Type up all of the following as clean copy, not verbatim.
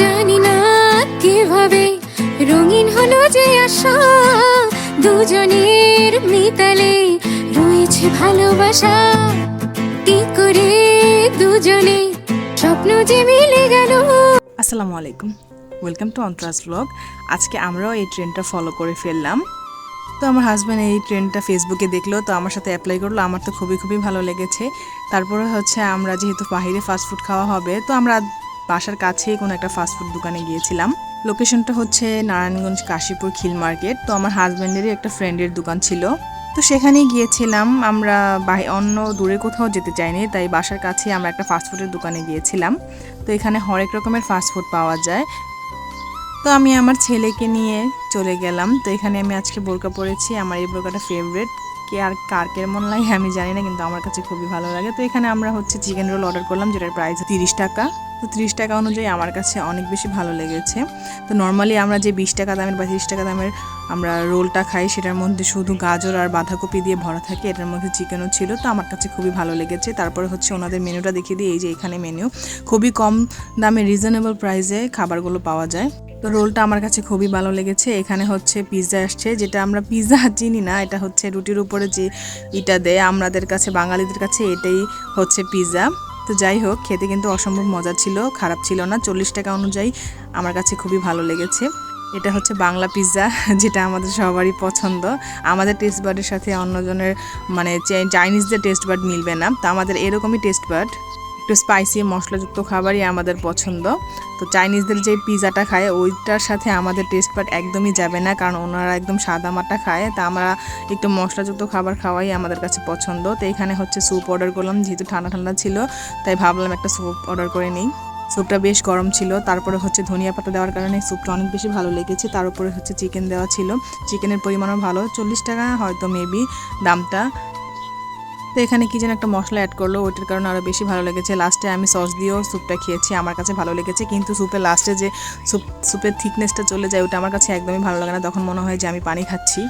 জানি না কিভাবে রঙিন হলো যে আশা, দুজনের মিতালে রয়েছে ভালোবাসা। কি করে দুজনে স্বপ্ন যে মিলে গেল। আসসালামু আলাইকুম, ওয়েলকাম টু অন্তরাজ ব্লগ। আজকে আমরাও এই ট্রেন্ডটা ফলো করে ফেললাম। তো আমার হাজব্যান্ড এই ট্রেন্ডটা ফেসবুকে দেখলো, তো আমার সাথে অ্যাপ্লাই করলো। আমার তো খুবই ভালো লেগেছে। তারপরে হচ্ছে আমরা যেহেতু বাইরে ফাস্টফুড খাওয়া হবে, তো আমরা বাসার কাছেই কোনো একটা ফাস্টফুড দোকানে গিয়েছিলাম। লোকেশনটা হচ্ছে নারায়ণগঞ্জ কাশীপুর খিল মার্কেট। তো আমার হাজব্যান্ডেরই একটা ফ্রেন্ডের দোকান ছিল, তো সেখানেই গিয়েছিলাম। আমরা অন্য দূরে কোথাও যেতে চাইনি, তাই বাসার কাছে আমরা একটা ফাস্টফুডের দোকানে গিয়েছিলাম। তো এখানে হরেক রকমের ফাস্টফুড পাওয়া যায়। তো আমি আমার ছেলেকে নিয়ে চলে গেলাম। তো এখানে আমি আজকে বোরকা পরেছি, আমার এই বোরকাটা ফেভারিট। কার কেমন লাগে আমি জানি না, কিন্তু আমার কাছে খুবই ভালো লাগে। তো এখানে আমরা হচ্ছে চিকেন রোল অর্ডার করলাম, যেটার প্রাইস 30 টাকা। তো 30 টাকা অনুযায়ী আমার কাছে অনেক বেশি ভালো লেগেছে। তো নর্মালি আমরা যে 20 টাকা দামের বা 30 টাকা দামের আমরা রোলটা খাই, সেটার মধ্যে শুধু গাজর আর বাঁধাকপি দিয়ে ভরা থাকে, এটার মধ্যে চিকেনও ছিল। তো আমার কাছে খুবই ভালো লেগেছে। তারপরে হচ্ছে ওনাদের মেনুটা দেখিয়ে দিই। এই যে এখানে মেনু, খুবই কম দামে রিজনেবল প্রাইসে খাবারগুলো পাওয়া যায়। তো রোলটা আমার কাছে খুবই ভালো লেগেছে। এখানে হচ্ছে পিৎজা আসছে, যেটা আমরা পিৎজা চিনি না, এটা হচ্ছে রুটির উপরে যে ইটা দেয়, আমাদের কাছে বাঙালিদের কাছে এটাই হচ্ছে পিৎজা। তো যাই হোক, খেতে কিন্তু অসম্ভব মজা ছিল, খারাপ ছিল না। 40 টাকা অনুযায়ী আমার কাছে খুবই ভালো লেগেছে। এটা হচ্ছে বাংলা পিৎজা, যেটা আমাদের সবারই পছন্দ। আমাদের টেস্ট বার্ডের সাথে অন্যজনের মানে চাইনিজদের টেস্ট বার্ড মিলবে না, তো আমাদের এরকমই টেস্ট বার্ড। একটু স্পাইসি মশলাযুক্ত খাবারই আমাদের পছন্দ। তো চাইনিজদের যে পিৎজাটা খায়, ওইটার সাথে আমাদের টেস্ট বাড একদমই যাবে না, কারণ ওনারা একদম সাদা মাটা খায়। তা আমরা একটু মশলাযুক্ত খাবার খাওয়াই আমাদের কাছে পছন্দ। তো এখানে হচ্ছে স্যুপ অর্ডার করলাম, যেহেতু ঠান্ডা ছিল, তাই ভাবলাম একটা স্যুপ অর্ডার করে নিই। স্যুপটা বেশ গরম ছিল। তারপরে হচ্ছে ধনিয়া পাতা দেওয়ার কারণে স্যুপটা অনেক বেশি ভালো লেগেছে। তার উপরে হচ্ছে চিকেন দেওয়া ছিল, চিকেনের পরিমাণও ভালো। 40 টাকা হয়তো মেবি দামটা। তো এখানে কি যেন একটা মশলা অ্যাড করলো, ওইটার কারণে আরও বেশি ভালো লেগেছে। লাস্টে আমি সস দিয়েও স্যুপটা খেয়েছি, আমার কাছে ভালো লেগেছে। কিন্তু স্যুপের লাস্টে যে স্যুপের থিকনেসটা চলে যায়, ওটা আমার কাছে একদমই ভালো লাগে না। তখন মনে হয় যে আমি পানি খাচ্ছি।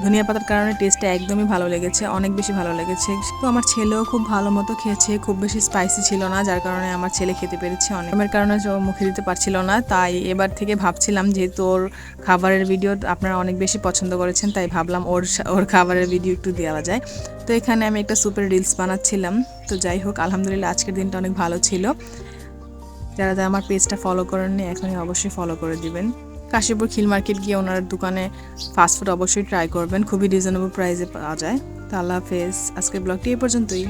ধনিয়া পাতার কারণে টেস্টটা একদমই ভালো লেগেছে, অনেক বেশি ভালো লেগেছে। তো আমার ছেলেও খুব ভালো মতো খেয়েছে, খুব বেশি স্পাইসি ছিল না, যার কারণে আমার ছেলে খেতে পেরেছে। অনেকের কারণে মুখে দিতে পারছিল না, তাই এবার থেকে ভাবছিলাম যেহেতু ওর খাবারের ভিডিও আপনারা অনেক বেশি পছন্দ করেছেন, তাই ভাবলাম ওর খাবারের ভিডিও একটু দেওয়া যায়। তো এখানে আমি একটা সুপের রিলস বানাচ্ছিলাম। তো যাই হোক, আলহামদুলিল্লাহ আজকের দিনটা অনেক ভালো ছিল। যারা আমার পেজটা ফলো করেননি, এখনই অবশ্যই ফলো করে দিবেন। কাশীপুর খিল মার্কেট গিয়ে ওনার দোকানে ফাস্টফুড অবশ্যই ট্রাই করবেন, খুবই রিজনেবল প্রাইসে পাওয়া যায়। তো আল্লাহ হাফেজ, আজকের ব্লগটি এই পর্যন্তই।